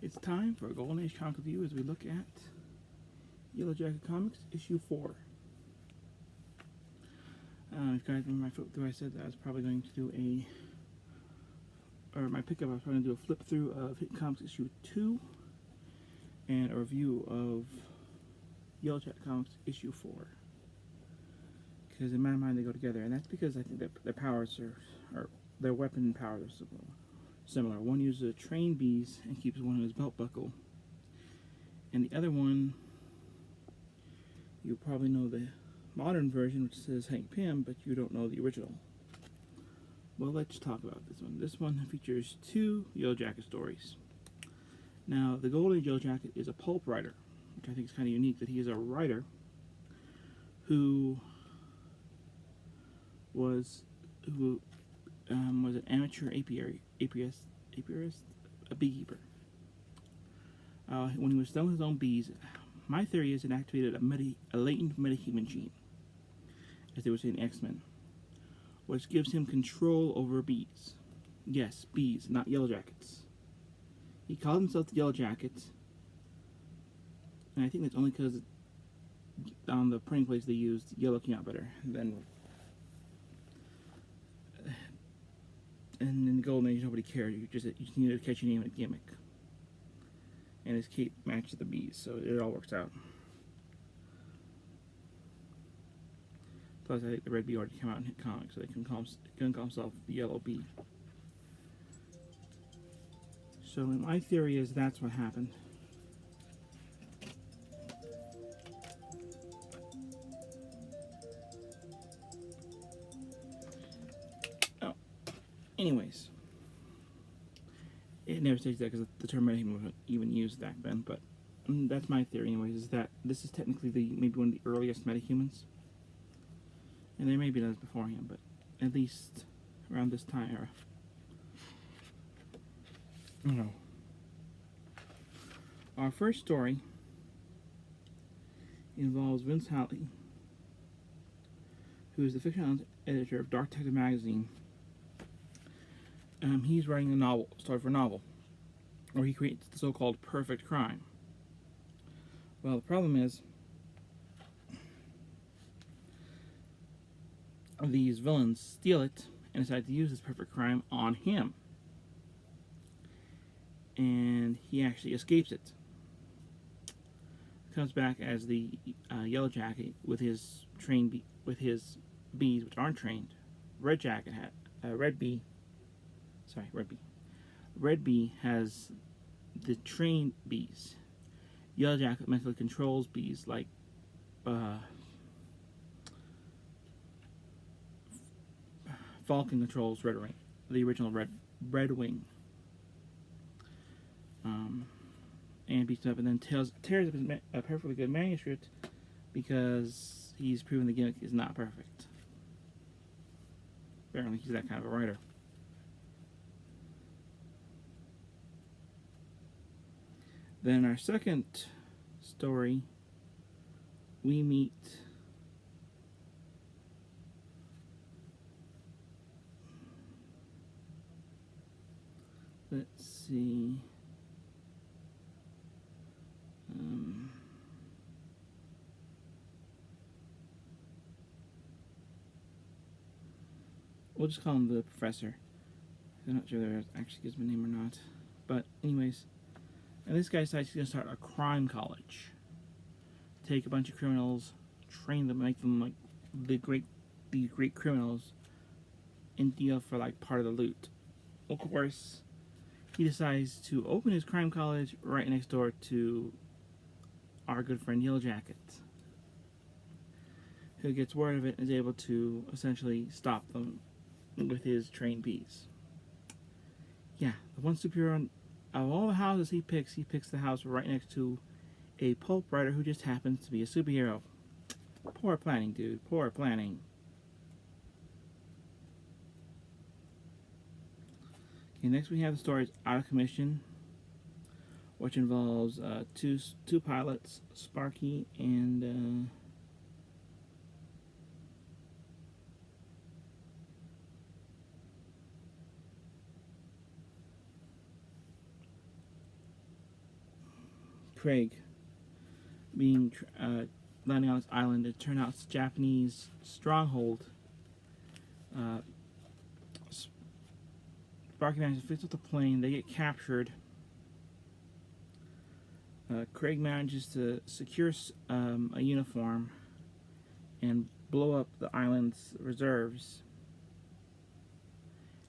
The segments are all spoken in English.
It's time for a Golden Age comic review as we look at Yellow Jacket Comics issue 4. If you guys remember my flip through, I said that I was probably going to do my pickup, I was probably going to do a flip through of Hit Comics issue 2 and a review of Yellow Jacket Comics issue 4. Because in my mind they go together, and that's because I think that their powers or their weapon powers are similar. One uses trained bees and keeps one in his belt buckle, and the other one, you probably know the modern version, which says Hank Pym, but you don't know the original. Well, let's talk about this one. This one features 2 Yellow Jacket stories. Now, the Golden Age Yellow Jacket is a pulp writer, which I think is kind of unique, that he is a writer who was an amateur apiarist, a beekeeper. When he was done with his own bees, my theory is it activated a latent metahuman gene, as they would say in X-Men, which gives him control over bees. Yes, bees, not Yellow Jackets. He called himself the Yellow Jackets, and I think that's only because on the printing place they used yellow came out better than. And in the Golden Age, nobody cared. You just needed to catch your name and gimmick. And his cape matched the bees, so it all works out. Plus, I think the red bee already came out in Hit Comics, so they can call himself the Yellow Bee. So my theory is that's what happened. Oh, anyways. It never states that because the term metahuman wasn't even used back then, but that's my theory anyways, is that this is technically maybe one of the earliest metahumans. And there may be others before him, but at least around this time era. I don't know. Our first story involves Vince Halley, who is the fictional editor of Dark Detective magazine. He's writing a story for a novel, where he creates the so-called perfect crime. Well, the problem is, these villains steal it and decide to use this perfect crime on him. And he actually escapes it. Comes back as the Yellow Jacket with his bees, which aren't trained. Red Bee has the trained bees. Yellow Jacket mentally controls bees like Falcon controls Red Wing, the original Red Wing. And beats him up and then tears up a perfectly good manuscript because he's proven the gimmick is not perfect. Apparently he's that kind of a writer. Then our second story, we meet let's see. We'll just call him the professor. I'm not sure there actually gives him a name or not. But anyways, and this guy decides he's going to start a crime college. Take a bunch of criminals, train them, make them like the great criminals, and deal for like part of the loot. Of course, he decides to open his crime college right next door to our good friend Yellow Jacket, who gets word of it and is able to essentially stop them with his trained bees. Yeah, the one superhero of all the houses he picks the house right next to a pulp writer who just happens to be a superhero. Poor planning, dude. Poor planning. Okay, next we have the stories Out of Commission, which involves two pilots, Sparky and Craig being landing on this island. It turned out it's a Japanese stronghold. Sparky manages to fix up the plane. They get captured. Craig manages to secure a uniform and blow up the island's reserves,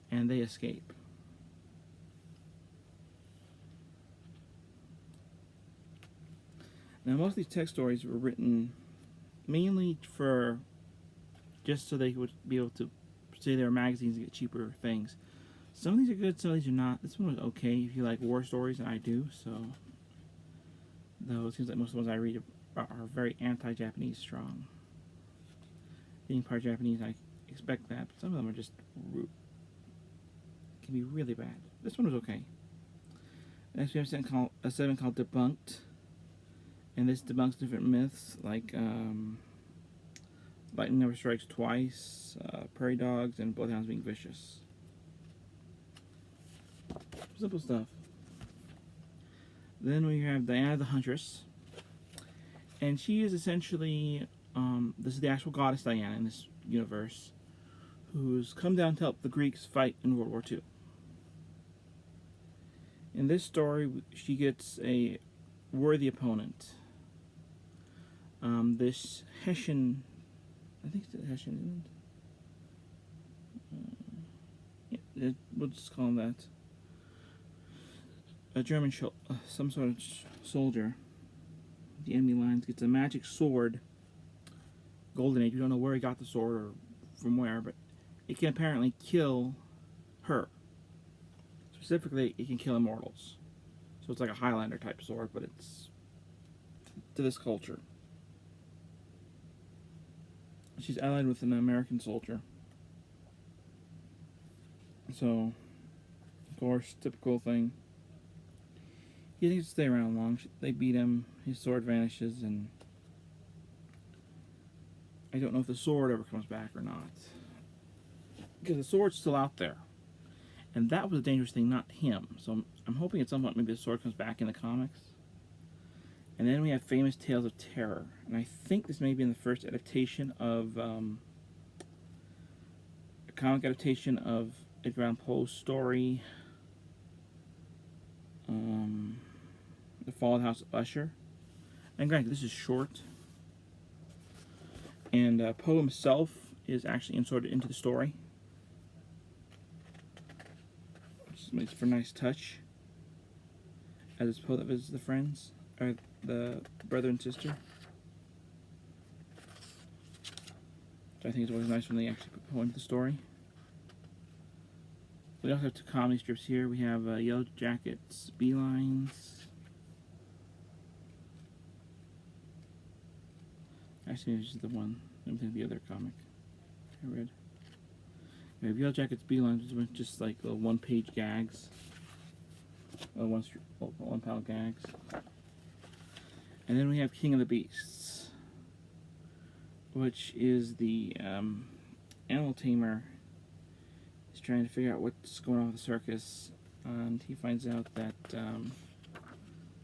and they escape. Now, most of these tech stories were written mainly for just so they would be able to say they were magazines and get cheaper things. Some of these are good, some of these are not. This one was okay if you like war stories, and I do, so. Though it seems like most of the ones I read are very anti-Japanese strong. Being part Japanese, I expect that, but some of them are just rude. Can be really bad. This one was okay. Next we have a segment called Debunked. And this debunks different myths like lightning never strikes twice, prairie dogs, and bloodhounds being vicious. Simple stuff. Then we have Diana the Huntress. And she is essentially, this is the actual goddess Diana in this universe, who's come down to help the Greeks fight in World War II. In this story, she gets a worthy opponent. This Hessian, I think it's Hessian, isn't it? Yeah, we'll just call him that. A German, some sort of soldier. The enemy lines gets a magic sword. Golden Age. We don't know where he got the sword or from where, but it can apparently kill her. Specifically, it can kill immortals. So it's like a Highlander type sword, but it's to this culture. She's allied with an American soldier. So, of course, typical thing. He doesn't stay around long. They beat him, his sword vanishes, and I don't know if the sword ever comes back or not. Because the sword's still out there. And that was a dangerous thing, not him. So I'm hoping at some point maybe the sword comes back in the comics. And then we have Famous Tales of Terror. And I think this may be in the first adaptation of, a comic adaptation of Edgar Allan Poe's story, The Fall of the House of Usher. And granted, this is short. And Poe himself is actually inserted into the story, which makes for a nice touch. As it's Poe that visits the friends, or the brother and sister. Which I think is always nice when they actually put Poe into the story. We also have two comedy strips here. We have Yellow Jackets, Beelines. Actually, this is the one. I don't think the other comic I read. We have Yellow Jackets, Beelines, which is just like little one-page gags. One-panel gags. And then we have King of the Beasts, which is the animal tamer is trying to figure out what's going on with the circus, and he finds out that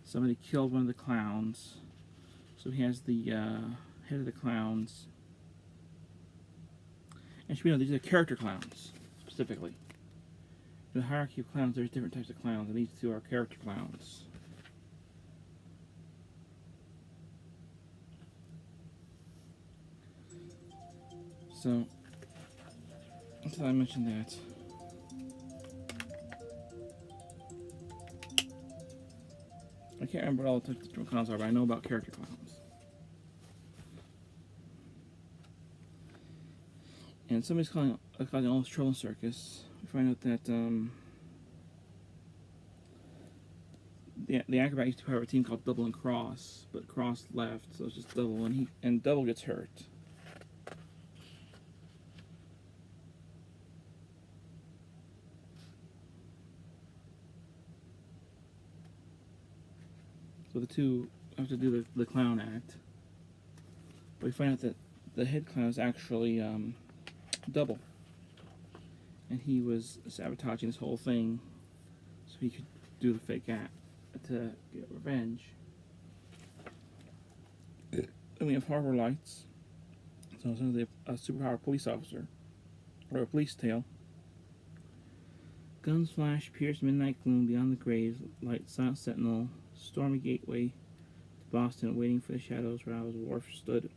somebody killed one of the clowns. So he has the head of the clowns, and should we know these are character clowns specifically. In the hierarchy of clowns, there's different types of clowns, and these two are character clowns. So, until I mentioned that, I can't remember what all the different clowns are, but I know about character clowns. And somebody's calling all this trouble in circus. We find out that the acrobat used to have a team called Double and Cross, but Cross left, so it's just Double, and Double gets hurt. So the two have to do the clown act. But we find out that the head clown is actually Double. And he was sabotaging this whole thing so he could do the fake act to get revenge. Then we have Harbor Lights. So essentially a superpowered police officer, or a police tale. Guns flash, pierce midnight gloom beyond the graves, light silent sentinel, stormy gateway to Boston, waiting for the shadows where Al's wharf stood.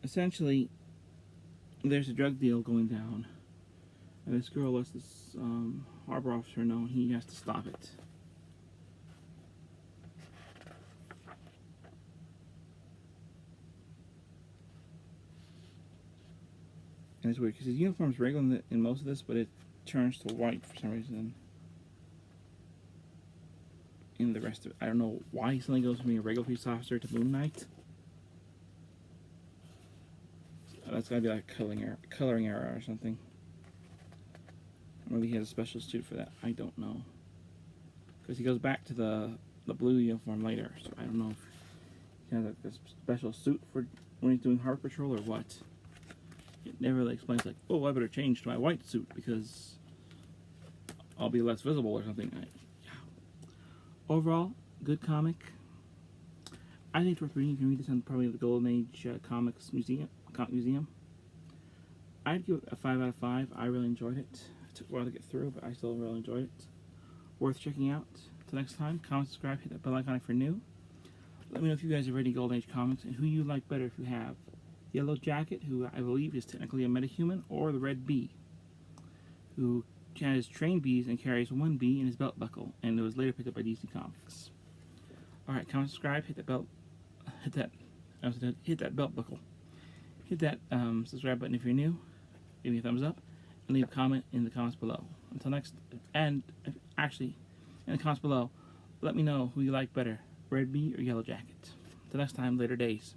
Essentially, there's a drug deal going down, and this girl lets this harbor officer know he has to stop it. And it's weird because his uniform's regular in most of this, but it turns to white for some reason in the rest of it. I don't know why he suddenly goes from being a regular police officer to Moon Knight. That's gotta be like a coloring error or something. Or maybe he has a special suit for that. I don't know. Because he goes back to the blue uniform later, so I don't know if he has a special suit for when he's doing harbor patrol or what. It never really explains, like, oh, I better change to my white suit because I'll be less visible or something. Yeah. Overall, good comic. I think it's worth reading. You can read this on probably the Golden Age Comics Museum. I'd give it a 5 out of 5. I really enjoyed it. It took a while to get through, but I still really enjoyed it. Worth checking out. Until next time, comment, subscribe, hit that bell icon if you're new. Let me know if you guys have read Golden Age comics and who you like better if you have. Yellow Jacket, who I believe is technically a metahuman, or the Red Bee, who has trained bees and carries one bee in his belt buckle, and it was later picked up by DC Comics. Alright, comment, subscribe, hit that belt buckle. Hit that subscribe button if you're new, give me a thumbs up, and leave a comment in the comments below. Until next, and actually, in the comments below, let me know who you like better, Red Bee or Yellow Jacket. Until next time, later days.